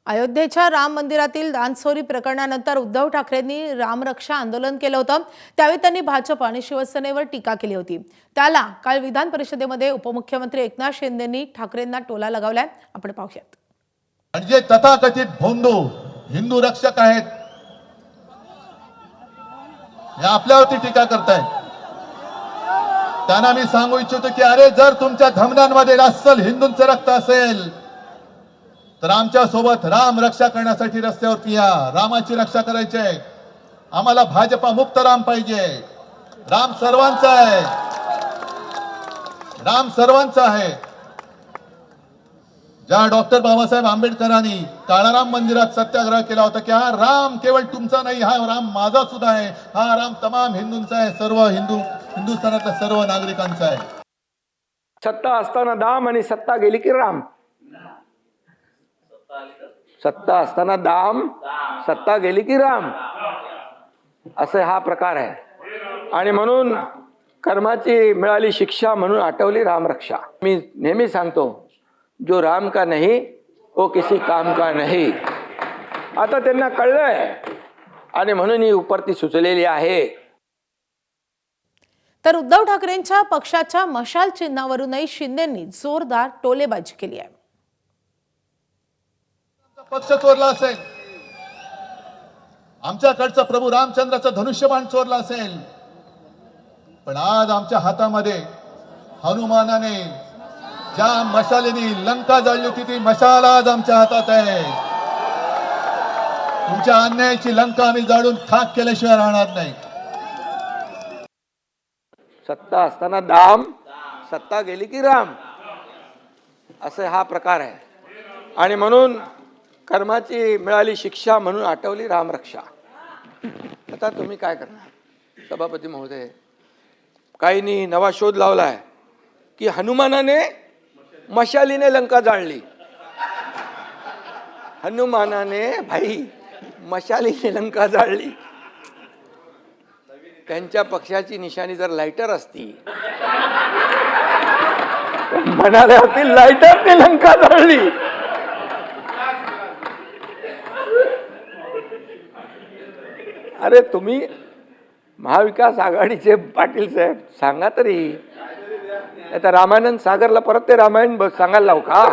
अयोध्येच्या राम मंदिरातील दानचोरी प्रकरणानंतर उद्धव ठाकरेंनी रामरक्षा आंदोलन केलं होतं। त्यावेळी त्यांनी भाजप आणि शिवसेनेवर टीका केली होती। त्याला काल विधान परिषदेमध्ये उपमुख्यमंत्री एकनाथ शिंदेंनी ठाकरेंना टोला लगावलाय। आपण पाहूयात। म्हणजे तथाकथित भोंदू हिंदू रक्षक आहेत, हे आपल्यावरती टीका करतायत। त्यांना मी सांगू इच्छितो की अरे, जर तुमच्या धमन्यांमध्ये अस्सल हिंदूंचं रक्त असेल तर आमच्या सोबत राम रक्षा करण्यासाठी रस्त्यावरती या। रामाची रक्षा करायची आहे आम्हाला। भाजपा मुक्त राम पाहिजे। राम सर्वांचा आहे, राम सर्वांचा आहे। ज्या डॉक्टर बाबासाहेब आंबेडकरांनी काळाराम मंदिरात सत्याग्रह केला होता की हा राम केवळ तुमचा नाही, हा राम माझा सुद्धा आहे, हा राम तमाम हिंदूंचा आहे, सर्व हिंदुस्थानातल्या सर्व नागरिकांचा आहे। सत्ता असताना दाम आणि सत्ता गेली की राम। सत्ता असताना दाम, सत्ता गेली की राम, असे हा प्रकार आहे। आणि म्हणून कर्माची मिळाली शिक्षा म्हणून आठवली रामरक्षा। मी नेहमी सांगतो, जो राम का नहीं वो किसी काम का नहीं। आता त्यांना कळलंय आणि म्हणून ही उपरती सुचलेली आहे। तर उद्धव ठाकरेंच्या पक्षाच्या मशाल चिन्हावरूनही शिंदेंनी जोरदार टोलेबाजी केली आहे। पक्ष चोरला असेल, आमच्याकडचा प्रभू रामचंद्राचा धनुष्यबाण चोरला असेल, पण आज आमच्या हातामध्ये हनुमानाने ज्या मशालीने लंका जाळली होती ती मशाल आज आमच्या हातात आहे। तुमच्या अन्यायाची लंका आम्ही जाळून खाक केल्याशिवाय राहणार नाही। सत्ता असताना दाम, सत्ता गेली की राम, असे हा प्रकार आहे। आणि म्हणून कर्माची मिळाली शिक्षा म्हणून आठवली रामरक्षा। आता तुम्ही काय करणार सभापती महोदय? काहींनी नवा शोध लावलाय की हनुमानाने मशालीने लंका जाळली। हनुमानाने भाई मशालीने लंका जाळली। त्यांच्या पक्षाची निशाणी जर लायटर असती म्हणाले होते लायटरने लंका जाळली। अरे तुम्ही महाविकास आघाडीचे पाटील साहेब सांगा तरी। आता रामानंद सागरला परत ते रामायण सांगायला लावू का?